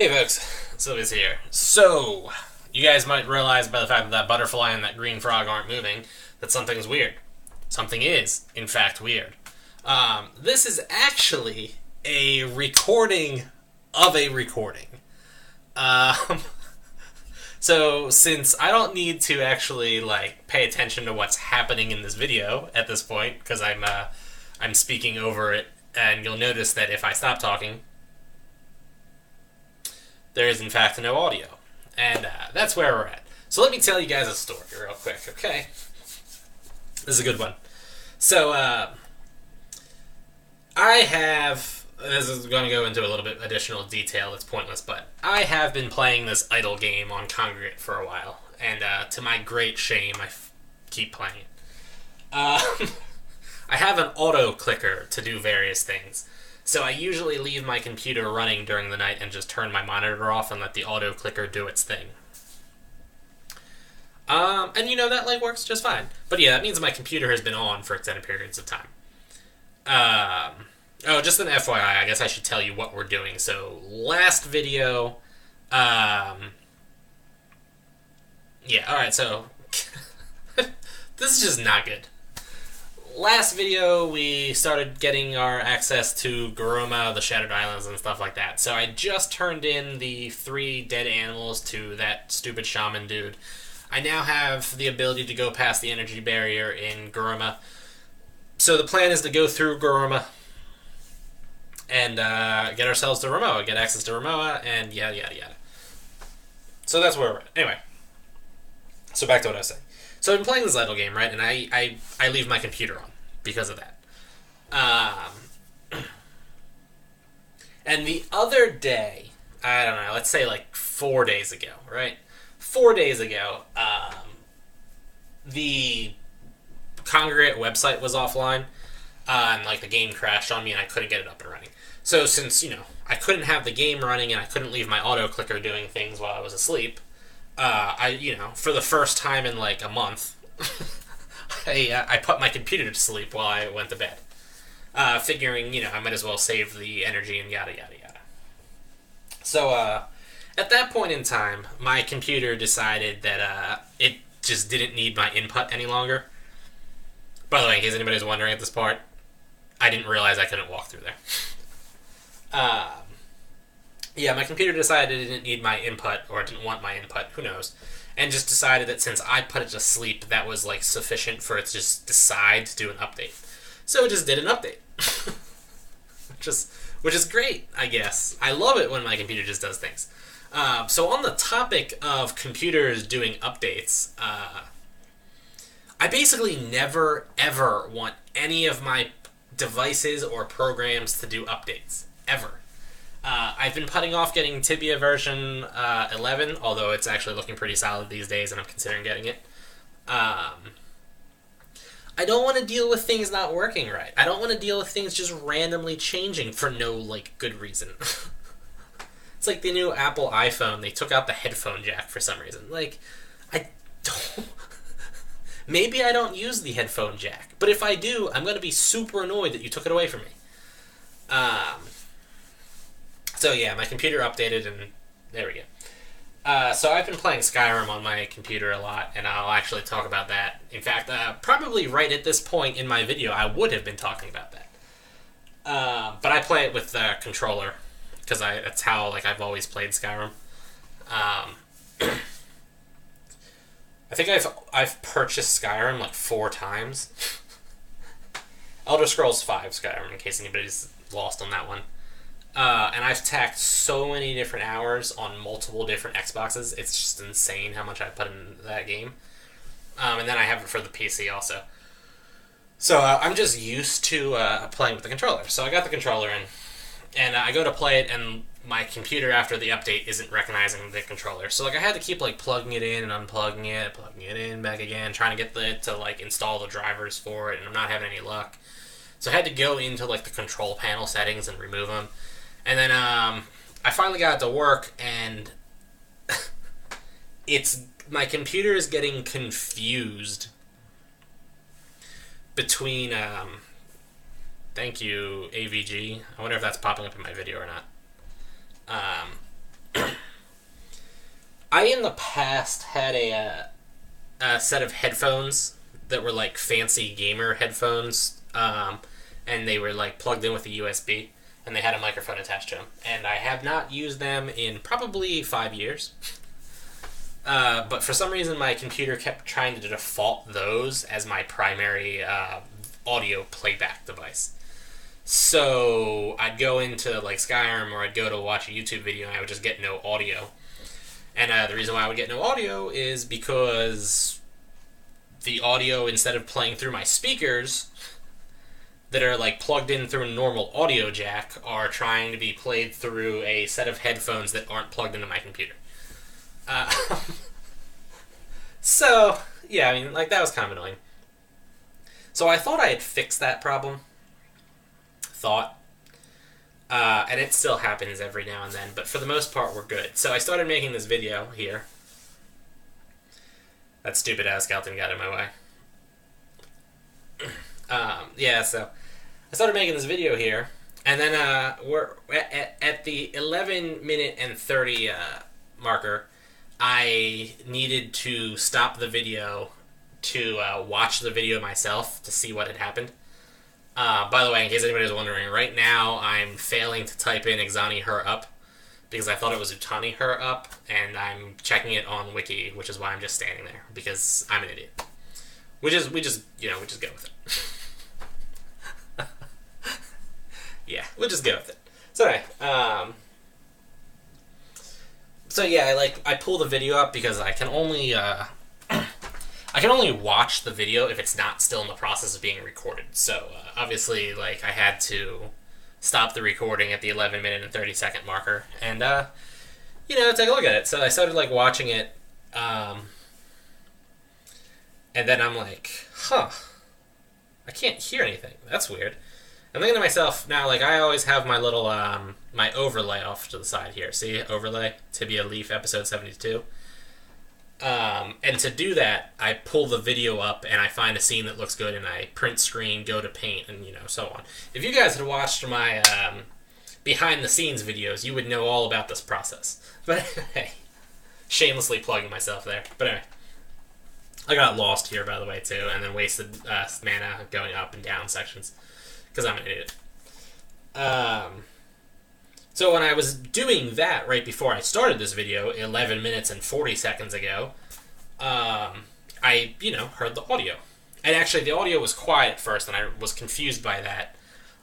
Hey folks, Sylvia's here. So, you guys might realize by the fact that that butterfly and that green frog aren't moving that something's weird. Something is, in fact, weird. This is actually a recording of a recording. Um, so, since I don't need to actually pay attention to what's happening in this video at this point, because I'm speaking over it, and you'll notice that if I stop talking, there is in fact no audio. And that's where we're at. So let me tell you guys a story real quick, okay? This is a good one. So, this is going to go into a little bit additional detail that's pointless, but I have been playing this idle game on Congregate for a while, and to my great shame, I keep playing it. I have an auto clicker to do various things. So I usually leave my computer running during the night and just turn my monitor off and let the auto clicker do its thing. And that works just fine. But yeah, that means my computer has been on for extended periods of time. Just an FYI, I guess I should tell you what we're doing. So last video, alright, so this is just not good. Last video, we started getting our access to Garuma, the Shattered Islands, and stuff like that. So I just turned in the 3 dead animals to that stupid shaman dude. I now have the ability to go past the energy barrier in Garuma. So the plan is to go through Garuma and get ourselves to Ramoa, get access to Ramoa, and yada yada yada. So that's where we're at. Anyway, so back to what I was saying. So I've been playing this idle game, right? And I leave my computer on because of that. And the other day, I don't know, let's say 4 days ago, right? 4 days ago, the Congregate website was offline, and the game crashed on me and I couldn't get it up and running. So since, I couldn't have the game running and I couldn't leave my auto clicker doing things while I was asleep, for the first time in a month, I put my computer to sleep while I went to bed. Figuring, I might as well save the energy and yada yada yada. So, at that point in time, my computer decided that it just didn't need my input any longer. By the way, in case anybody's wondering at this part, I didn't realize I couldn't walk through there. Yeah, my computer decided it didn't need my input, or it didn't want my input, who knows, and just decided that since I put it to sleep, that was, sufficient for it to just decide to do an update. So it just did an update. which is great, I guess. I love it when my computer just does things. So on the topic of computers doing updates, I basically never, ever want any of my devices or programs to do updates. Ever. I've been putting off getting Tibia version 11, although it's actually looking pretty solid these days, and I'm considering getting it. I don't want to deal with things not working right. I don't want to deal with things just randomly changing for no, good reason. It's like the new Apple iPhone. They took out the headphone jack for some reason. I don't... Maybe I don't use the headphone jack, but if I do, I'm going to be super annoyed that you took it away from me. So yeah, my computer updated, and there we go. So I've been playing Skyrim on my computer a lot, and I'll actually talk about that. In fact, probably right at this point in my video, I would have been talking about that. But I play it with the controller, because that's how I've always played Skyrim. I think I've purchased Skyrim 4 times. Elder Scrolls V Skyrim, in case anybody's lost on that one. And I've tacked so many different hours on multiple different Xboxes. It's just insane how much I put in that game. And then I have it for the PC also. So I'm just used to playing with the controller. So I got the controller in, and I go to play it, and my computer after the update isn't recognizing the controller. So I had to keep plugging it in and unplugging it, plugging it in, back again, trying to get it to install the drivers for it, and I'm not having any luck. So I had to go into the control panel settings and remove them. And then I finally got it to work, and my computer is getting confused between thank you, AVG. I wonder if that's popping up in my video or not. I in the past had a set of headphones that were like fancy gamer headphones, and they were like plugged in with a USB, and they had a microphone attached to them. And I have not used them in probably 5 years. But for some reason, my computer kept trying to default those as my primary audio playback device. So I'd go into like Skyrim, or I'd go to watch a YouTube video, and I would just get no audio. And the reason why I would get no audio is because the audio, instead of playing through my speakers that are like plugged in through a normal audio jack, are trying to be played through a set of headphones that aren't plugged into my computer. So, yeah, I mean, like, that was kind of annoying. So I thought I had fixed that problem. And it still happens every now and then, but for the most part, we're good. So I started making this video here. That stupid-ass skeleton got in my way. Yeah, so I started making this video here, and then we're at the 11 minute and 30 marker. I needed to stop the video to watch the video myself to see what had happened. By the way, in case anybody was wondering, right now I'm failing to type in Exani her up because I thought it was Utani her up, and I'm checking it on Wiki, which is why I'm just standing there because I'm an idiot. We just go with it. Yeah, we'll just go with it. So anyway, I pull the video up because I can only watch the video if it's not still in the process of being recorded. So obviously, like, I had to stop the recording at the 11 minute and 30 second marker and take a look at it. So I started like watching it, and then I'm like, I can't hear anything. That's weird. I'm thinking to myself, now, like, I always have my little, my overlay off to the side here. See? Overlay, Tibia Leaf, episode 72. And to do that, I pull the video up, and I find a scene that looks good, and I print screen, go to paint, and, so on. If you guys had watched my, behind-the-scenes videos, you would know all about this process. But, hey, shamelessly plugging myself there. But anyway, I got lost here, by the way, too, and then wasted mana going up and down sections. Because I'm an idiot. So when I was doing that right before I started this video, 11 minutes and 40 seconds ago, I, heard the audio. And actually, the audio was quiet at first, and I was confused by that.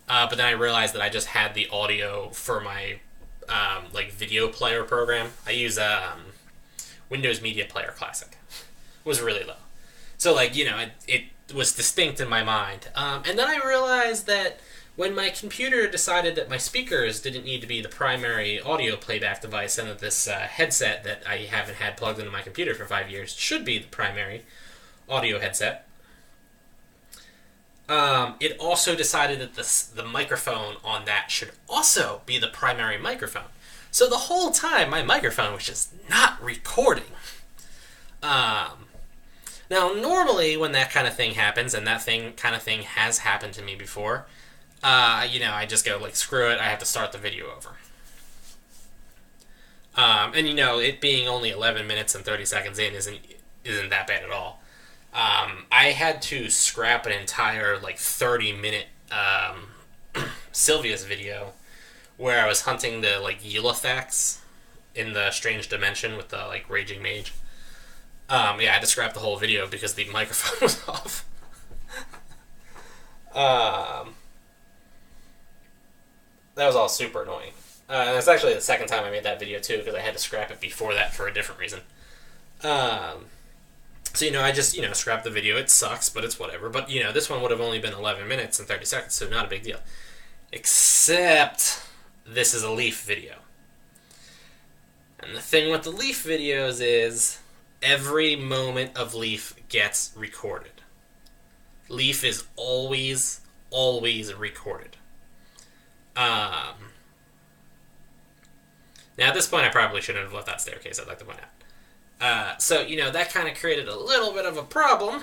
But then I realized that I just had the audio for my, video player program. I use Windows Media Player Classic. It was really low. So, it was distinct in my mind. And then I realized that when my computer decided that my speakers didn't need to be the primary audio playback device, and that this headset that I haven't had plugged into my computer for 5 years should be the primary audio headset, it also decided that the microphone on that should also be the primary microphone. So the whole time, my microphone was just not recording. Now, normally when that kind of thing happens, and that kind of thing has happened to me before, I just go, screw it, I have to start the video over. And, it being only 11 minutes and 30 seconds in isn't that bad at all. I had to scrap an entire, 30-minute Sylvia's video where I was hunting the, Eulithax in the Strange Dimension with the, Raging Mage. I had to scrap the whole video because the microphone was off. That was all super annoying. And it's actually the second time I made that video, too, because I had to scrap it before that for a different reason. I just, scrapped the video. It sucks, but it's whatever. But, this one would have only been 11 minutes and 30 seconds, so not a big deal. Except this is a Leaf video. And the thing with the Leaf videos is every moment of Leaf gets recorded. Leaf is always recorded. Now, at this point, I probably shouldn't have left that staircase, I'd like to point out. So, that kind of created a little bit of a problem,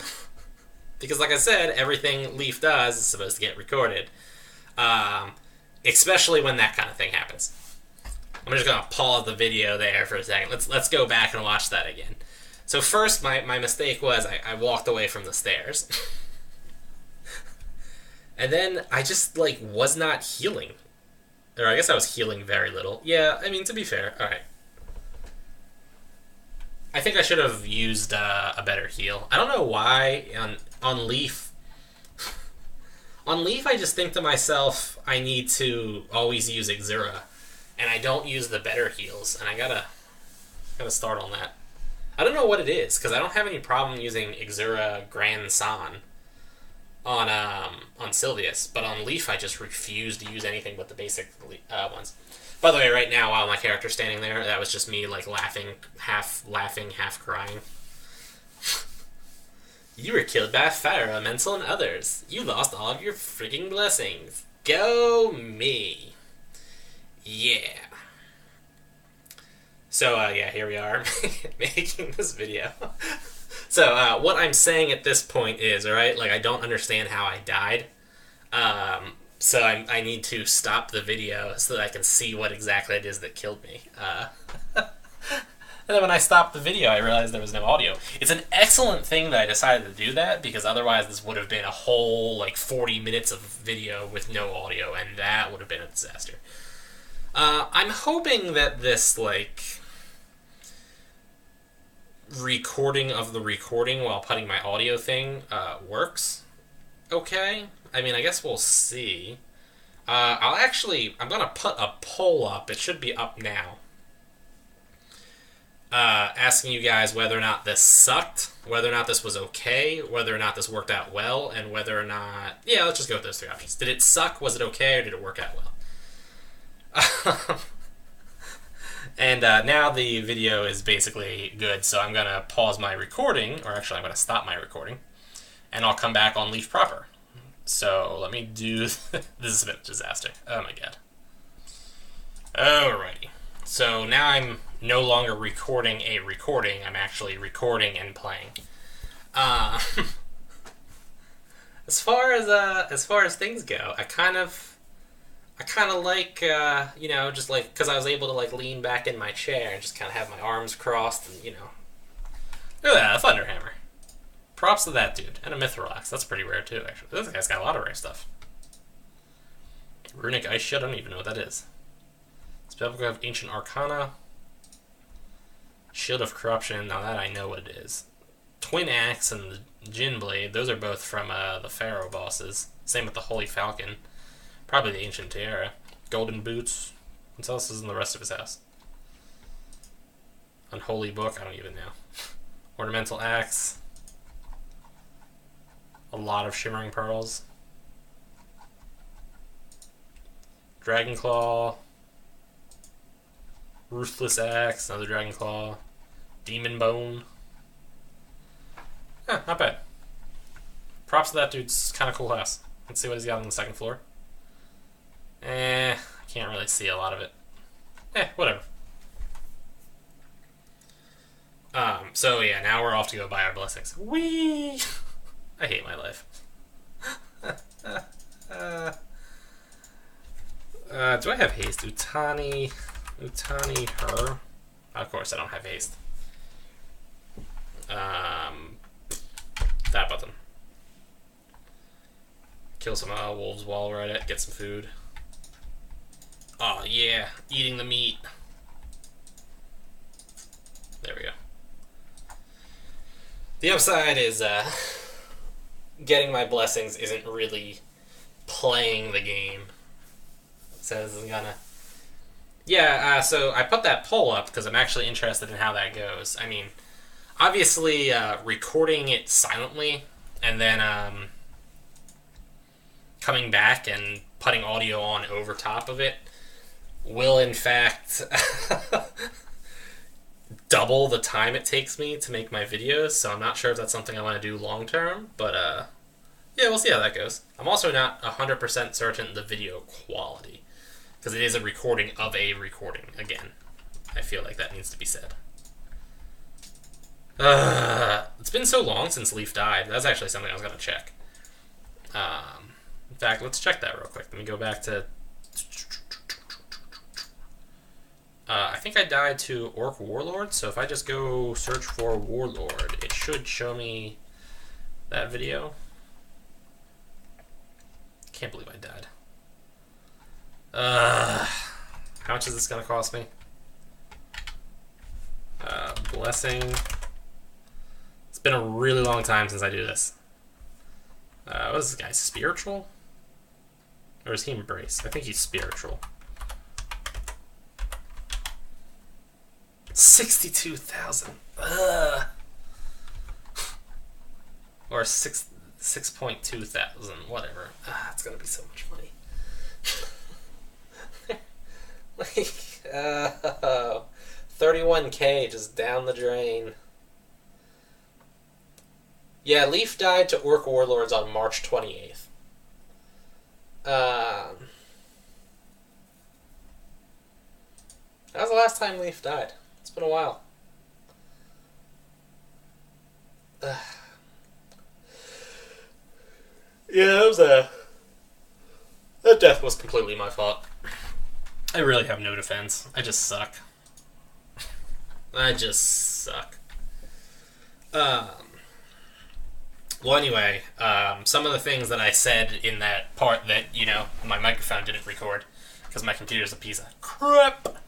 because, like I said, everything Leaf does is supposed to get recorded, especially when that kind of thing happens. I'm just gonna pause the video there for a second. Let's go back and watch that again. So first, my mistake was I walked away from the stairs. And then I just, like, was not healing. Or I guess I was healing very little. Yeah, I mean, to be fair. Alright. I think I should have used a better heal. I don't know why on Leaf. On Leaf, I just think to myself, I need to always use Exura. And I don't use the better heals. And I gotta start on that. I don't know what it is, because I don't have any problem using Exura Grand San on Sylvius, but on Leaf I just refuse to use anything but the basic ones. By the way, right now while my character's standing there, that was just me like half laughing, half crying. You were killed by fire elemental and others. You lost all of your freaking blessings. Go me. Yeah. So yeah, here we are making this video. So, what I'm saying at this point is, alright, like, I don't understand how I died. So I need to stop the video so that I can see what exactly it is that killed me. And then when I stopped the video, I realized there was no audio. It's an excellent thing that I decided to do that, because otherwise this would have been a whole, like, 40 minutes of video with no audio, and that would have been a disaster. I'm hoping that this, like, recording of the recording while putting my audio thing works okay. I mean, I guess we'll see. I'm gonna put a poll up. It should be up now, asking you guys whether or not this sucked, whether or not this was okay, whether or not this worked out well, and whether or not, yeah, let's just go with those three options. Did it suck, was it okay, or did it work out well? And now the video is basically good, so I'm going to pause my recording, or actually I'm going to stop my recording, and I'll come back on Leaf proper. So let me do... This is a bit of a disaster. Oh my god. Alrighty. So now I'm no longer recording a recording, I'm actually recording and playing. As far as things go, I kind of like, you know, just like, because I was able to, like, lean back in my chair and just kind of have my arms crossed and, you know. Look at that, a Thunderhammer. Props to that dude. And a Mithrax. That's pretty rare, too, actually. This guy's got a lot of rare stuff. Runic Ice Shield, I don't even know what that is. Spellbook of Ancient Arcana. Shield of Corruption, now that I know what it is. Twin Axe and the Jin Blade, those are both from the Pharaoh bosses. Same with the Holy Falcon. Probably the Ancient Tiara. Golden Boots. What else is in the rest of his house? Unholy Book, I don't even know. Ornamental Axe. A lot of Shimmering Pearls. Dragon Claw. Ruthless Axe, another Dragon Claw. Demon Bone. Eh, not bad. Props to that dude's kind of cool house. Let's see what he's got on the second floor. I can't really see a lot of it. Whatever. So yeah, now we're off to go buy our blessings. Whee! I hate my life. Do I have haste? Utani, her. Of course I don't have haste. That button. Kill some wolves while we're at it, get some food. Oh yeah, eating the meat. There we go. The upside is getting my blessings isn't really playing the game. So this is gonna... Yeah, so I put that poll up because I'm actually interested in how that goes. I mean, obviously recording it silently and then coming back and putting audio on over top of it will in fact double the time it takes me to make my videos, so I'm not sure if that's something I want to do long term, but yeah, we'll see how that goes. I'm also not 100% certain the video quality, because it is a recording of a recording. Again, I feel like that needs to be said. It's been so long since Leaf died. That's actually something I was going to check. In fact, let's check that real quick. Let me go back to... I think I died to Orc Warlord, so if I just go search for Warlord, it should show me that video. Can't believe I died. How much is this gonna cost me? Blessing. It's been a really long time since I do this. What is this guy? Spiritual? Or is he Embrace? I think he's spiritual. 62,000. Or 6.2 thousand. Whatever. It's gonna be so much money. Like, 31K just down the drain. Yeah, Leaf died to Orc Warlords on March 28th. That was the last time Leaf died. It's been a while. Yeah, that death was completely my fault. I really have no defense. I just suck. Well, anyway, some of the things that I said in that part that, my microphone didn't record because my computer's a piece of crap.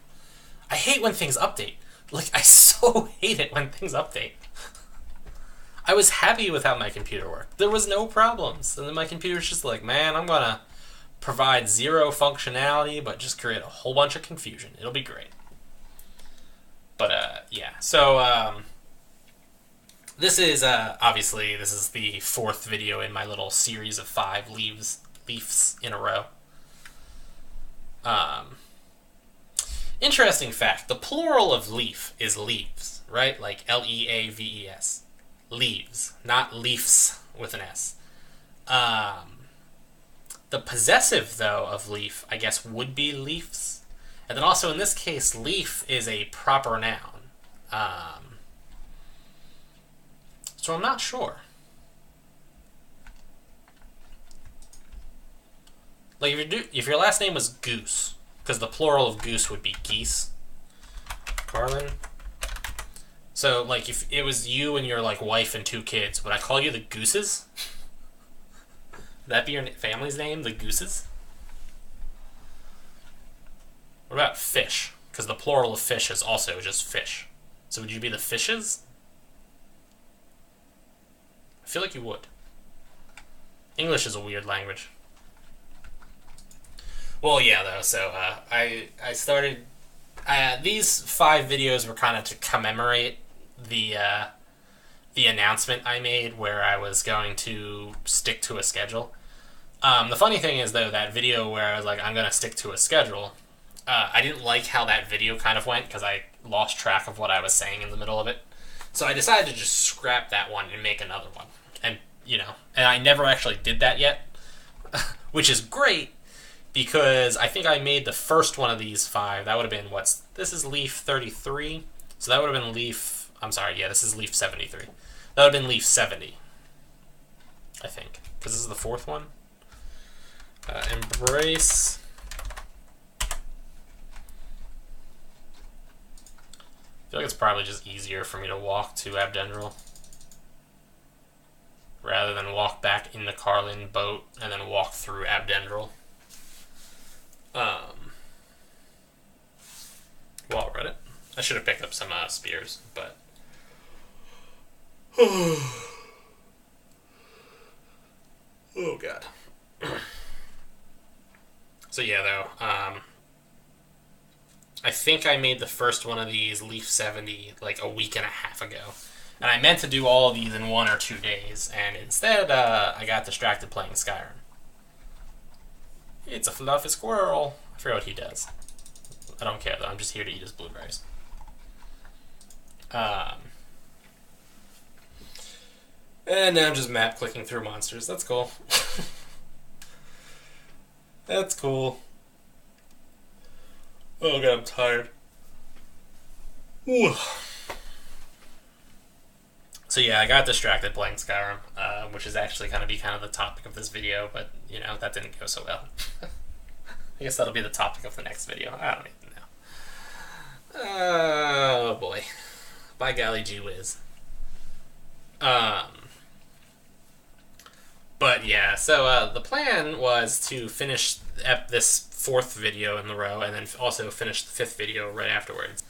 I hate when things update. Like, I so hate it when things update. I was happy with how my computer worked. There was no problems. And then my computer's just like, man, I'm gonna provide zero functionality, but just create a whole bunch of confusion. It'll be great. But, yeah. So, this is, obviously, this is the 4th video in my little series of 5 leafs in a row. Interesting fact, the plural of leaf is leaves, right? Like L-E-A-V-E-S. Leaves, not leafs with an S. The possessive, though, of leaf, I guess, would be leafs. And then also, in this case, leaf is a proper noun. So I'm not sure. Like, if your last name was Goose, because the plural of goose would be geese. Carlin. So, like, if it was you and your, like, wife and 2 kids, would I call you the Gooses? Would that be your family's name, the Gooses? What about fish? Because the plural of fish is also just fish. So would you be the fishes? I feel like you would. English is a weird language. Well, yeah, though, so I started... these 5 videos were kind of to commemorate the announcement I made where I was going to stick to a schedule. The funny thing is, though, that video where I was like, I'm going to stick to a schedule, I didn't like how that video kind of went because I lost track of what I was saying in the middle of it. So I decided to just scrap that one and make another one. And, and I never actually did that yet, which is great. Because I think I made the first one of these 5. That would have been, this is Leaf 33. So that would have been Leaf, I'm sorry, yeah, this is Leaf 73. That would have been Leaf 70. I think. Because this is the 4th one. Embrace. I feel like it's probably just easier for me to walk to Abdendril. Rather than walk back in the Carlin boat and then walk through Abdendril. While we're at it, I should have picked up some spears, but oh god. So yeah, though, I think I made the first one of these Leaf 70 like a week and a half ago, and I meant to do all of these in 1 or 2 days, and instead I got distracted playing Skyrim. It's a fluffy squirrel. I forget what he does. I don't care, though. I'm just here to eat his blueberries. And now I'm just map clicking through monsters. That's cool. That's cool. Oh god, I'm tired. Ooh. So yeah, I got distracted playing Skyrim, which is actually going to be kind of the topic of this video, but, that didn't go so well. I guess that'll be the topic of the next video. I don't even By golly gee whiz. But yeah, so the plan was to finish this 4th video in the row, and then also finish the 5th video right afterwards.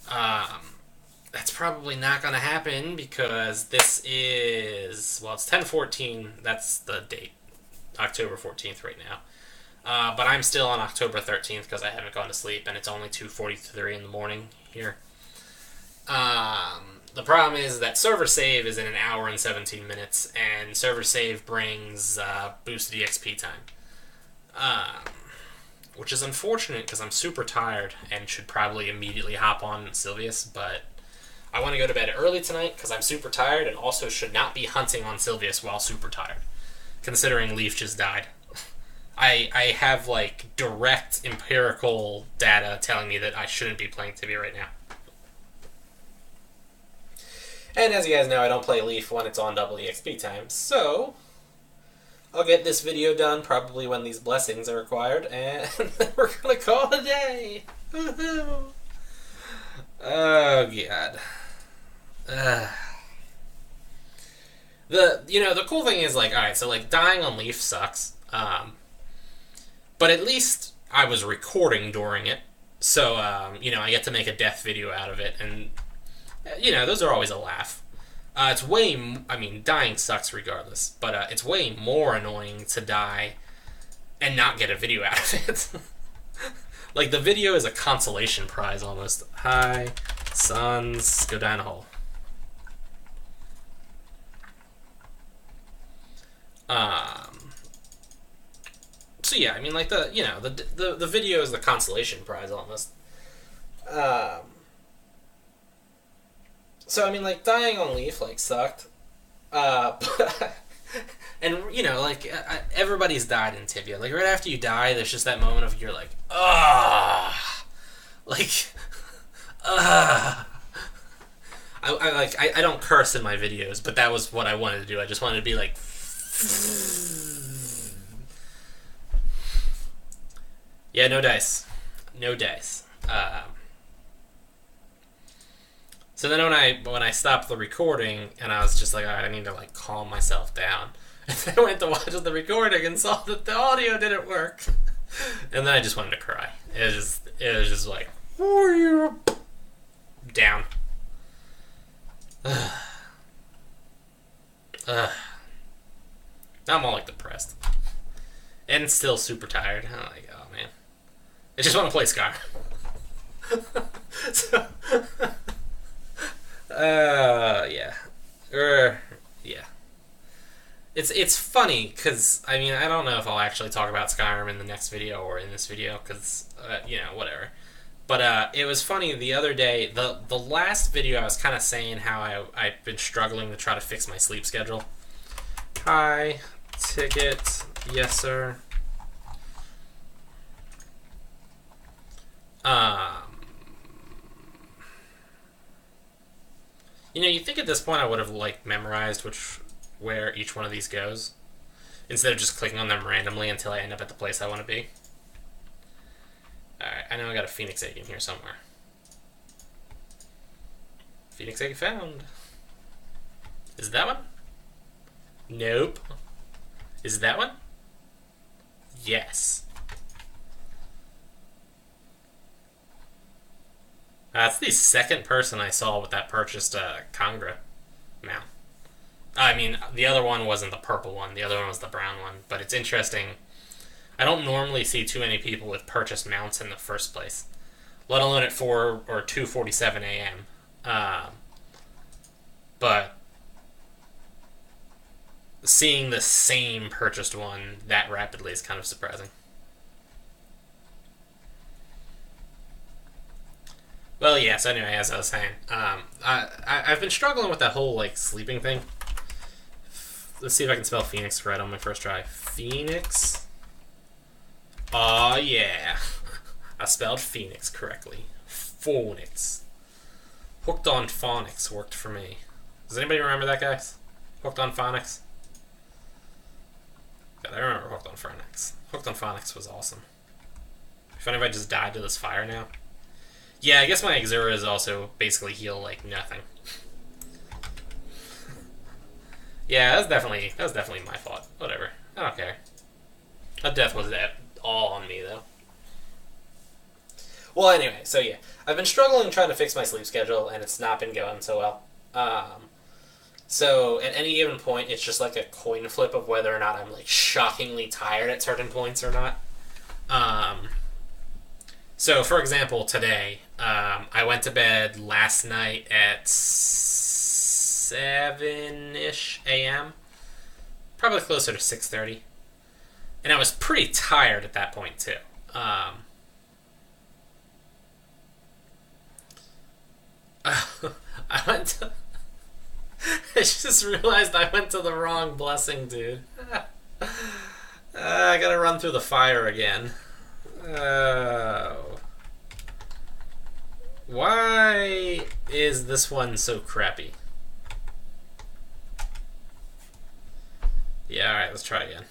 That's probably not going to happen because this is, well, it's 10/14. That's the date, October 14th right now. But I'm still on October 13th because I haven't gone to sleep, and it's only 2:43 in the morning here. The problem is that server save is in an hour and 17 minutes, and server save brings boosted EXP time. Which is unfortunate because I'm super tired and should probably immediately hop on Sylvius, but I want to go to bed early tonight because I'm super tired and also should not be hunting on Sylvius while super tired, considering Leaf just died. I have, like, direct empirical data telling me that I shouldn't be playing Tibia right now. And as you guys know, I don't play Leaf when it's on double EXP time, so I'll get this video done probably when these blessings are required, and we're gonna call it a day! Woohoo! Oh, God. The cool thing is, like, alright, so, like, dying on Leaf sucks, but at least I was recording during it, so, I get to make a death video out of it, and, those are always a laugh. It's way, dying sucks regardless, but it's way more annoying to die and not get a video out of it. Like, the video is a consolation prize almost. Hi, sons, go down a hole. So yeah, like the video is the consolation prize almost. So like dying on Leaf sucked. And everybody's died in Tibia. Like right after you die, there's just that moment of you're like, ah, I don't curse in my videos, but that was what I wanted to do. I just wanted to be like, yeah, no dice, no dice. So then when I stopped the recording and I was just like, all right, I need to calm myself down. And then I went to watch the recording and saw that the audio didn't work. And then I just wanted to cry. It was just like, down. Now I'm all depressed. And still super tired. I'm like, oh man. I just want to play Skyrim. So, yeah. Yeah. It's funny, because, I don't know if I'll actually talk about Skyrim in the next video or in this video, because, whatever. But, it was funny the other day, the last video I was kind of saying how I've been struggling to try to fix my sleep schedule. Hi, ticket, yes sir. You think at this point I would have memorized where each one of these goes, instead of just clicking on them randomly until I end up at the place I want to be. Alright, I know I got a Phoenix Egg in here somewhere. Phoenix Egg found. Is it that one? Nope. Is it that one? Yes. That's the second person I saw with that purchased Congra mount. The other one wasn't the purple one. The other one was the brown one. But it's interesting. I don't normally see too many people with purchased mounts in the first place, let alone at 4 or 2:47 a.m. But seeing the same purchased one that rapidly is kind of surprising. Well, yeah, so anyway, as I was saying, I've been struggling with that whole, sleeping thing. Let's see if I can spell Phoenix right on my first try. Phoenix. Oh, yeah. I spelled Phoenix correctly. Phoenix. Hooked on Phonics worked for me. Does anybody remember that, guys? Hooked on Phonics? God, I remember Hooked on Phonics. Hooked on Phonics was awesome. If anybody just died to this fire now. Yeah, I guess my Exuras also basically heal like nothing. Yeah, that was definitely my fault. Whatever. I don't care. That death was all on me though. Well, anyway, so yeah, I've been struggling trying to fix my sleep schedule, and it's not been going so well. So at any given point, it's just like a coin flip of whether or not I'm like shockingly tired at certain points or not. So for example, today, I went to bed last night at 7-ish a.m. Probably closer to 6:30. And I was pretty tired at that point too. I went to. I just realized I went to the wrong blessing, dude. I gotta run through the fire again. Oh. Why is this one so crappy? Yeah, alright, let's try again.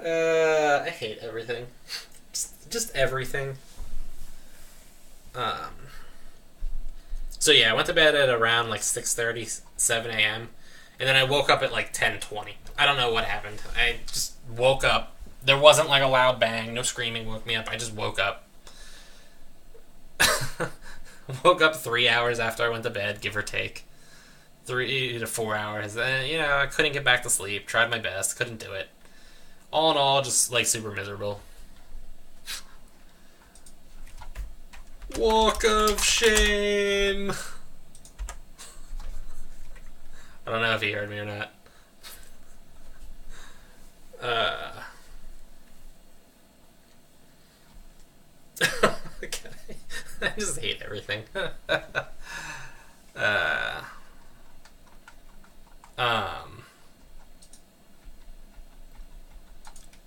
I hate everything. Just everything. So yeah, I went to bed at around like 6:30, 7 a.m. And then I woke up at like 10:20. I don't know what happened. I just woke up. There wasn't like a loud bang. No screaming woke me up. I just woke up. Woke up 3 hours after I went to bed, give or take. 3 to 4 hours. And, I couldn't get back to sleep. Tried my best. Couldn't do it. All in all, just like super miserable. Walk of shame. I don't know if he heard me or not. Okay. I just hate everything.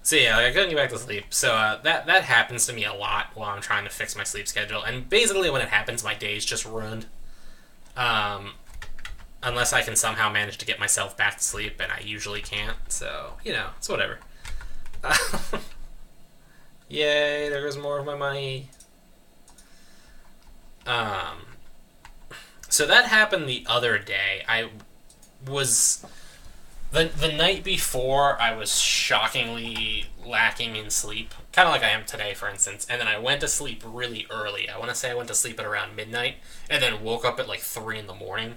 So yeah, I couldn't get back to sleep. So that happens to me a lot while I'm trying to fix my sleep schedule. And basically, when it happens, my day's just ruined. Unless I can somehow manage to get myself back to sleep, and I usually can't. So it's whatever. Yay! There goes more of my money. So that happened the other day. I was. The night before, I was shockingly lacking in sleep. Kind of like I am today, for instance. And then I went to sleep really early. I want to say I went to sleep at around midnight. And then woke up at like 3 in the morning.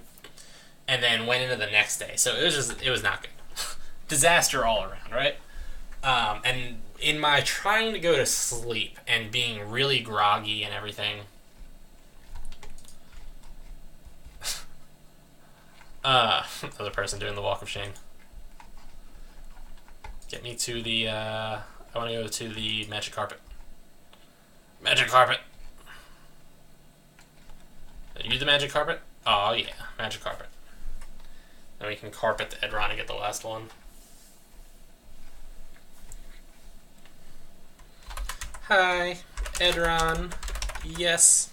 And then went into the next day. So it was not good. Disaster all around, right? And in my trying to go to sleep and being really groggy and everything... another person doing the walk of shame. Get me to the, I want to go to the magic carpet. Magic carpet! Are you the magic carpet? Oh yeah, magic carpet. Then we can carpet the Edron and get the last one. Hi, Edron. Yes.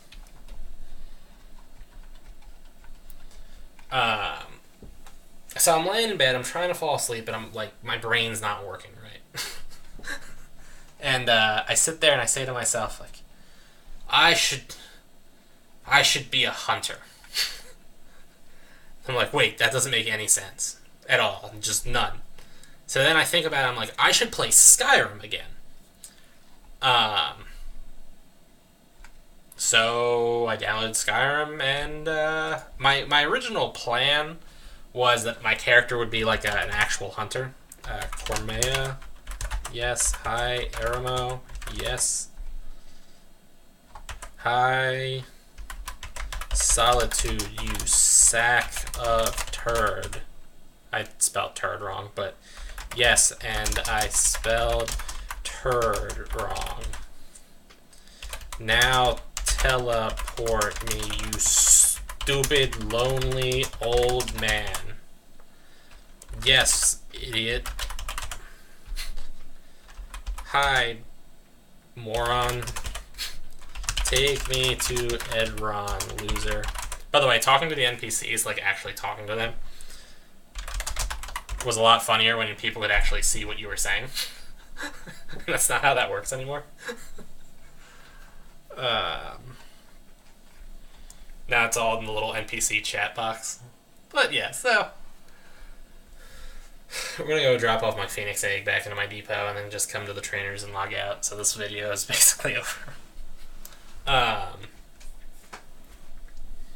So I'm laying in bed, I'm trying to fall asleep, and I'm like, my brain's not working right. And I sit there and I say to myself, like, I should be a hunter. I'm like, wait, that doesn't make any sense at all, just none. So then I think about it, I'm like, I should play Skyrim again. So I downloaded Skyrim, and my original plan was that my character would be like an actual hunter. Cormea, yes. Hi, Aramo, yes. Hi, Solitude, you sack of turd. I spelled turd wrong, but yes, and I spelled turd wrong. Now teleport me, you stupid, lonely old man. Yes, idiot. Hi, moron. Take me to Edron, loser. By the way, talking to the NPCs, like actually talking to them, was a lot funnier when people could actually see what you were saying. That's not how that works anymore. Now it's all in the little NPC chat box. But yeah, so we're gonna go drop off my Phoenix egg back into my depot and then just come to the trainers and log out. So this video is basically over.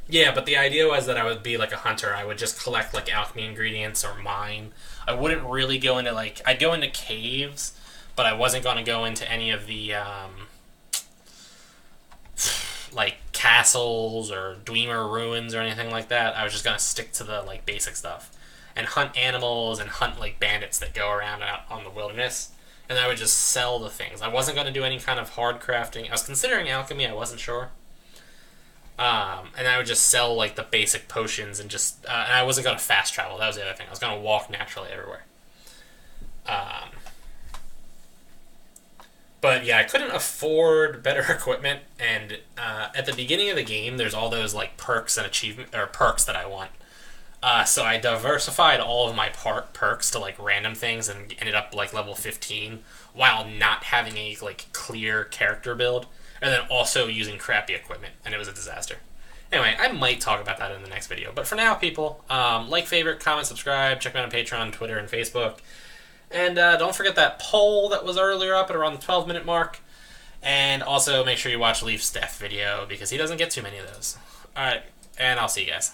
Yeah, but the idea was that I would be like a hunter. I would just collect like alchemy ingredients or mine. I wouldn't really go into like... I'd go into caves, but I wasn't going to go into any of the like castles or Dwemer ruins or anything like that. I was just going to stick to the like basic stuff and hunt animals and hunt like bandits that go around out on the wilderness. And I would just sell the things. I wasn't going to do any kind of hard crafting. I was considering alchemy. I wasn't sure. And I would just sell like the basic potions and just... and I wasn't going to fast travel. That was the other thing. I was going to walk naturally everywhere. But yeah, I couldn't afford better equipment, and at the beginning of the game, there's all those like perks and perks that I want. So I diversified all of my perks to like random things and ended up like level 15 while not having a like clear character build, and then also using crappy equipment, and it was a disaster. Anyway, I might talk about that in the next video, but for now, people, like, favorite, comment, subscribe, check me out on Patreon, Twitter, and Facebook. And don't forget that poll that was earlier up at around the 12-minute mark. And also make sure you watch Leaf's death video, because he doesn't get too many of those. Alright, and I'll see you guys.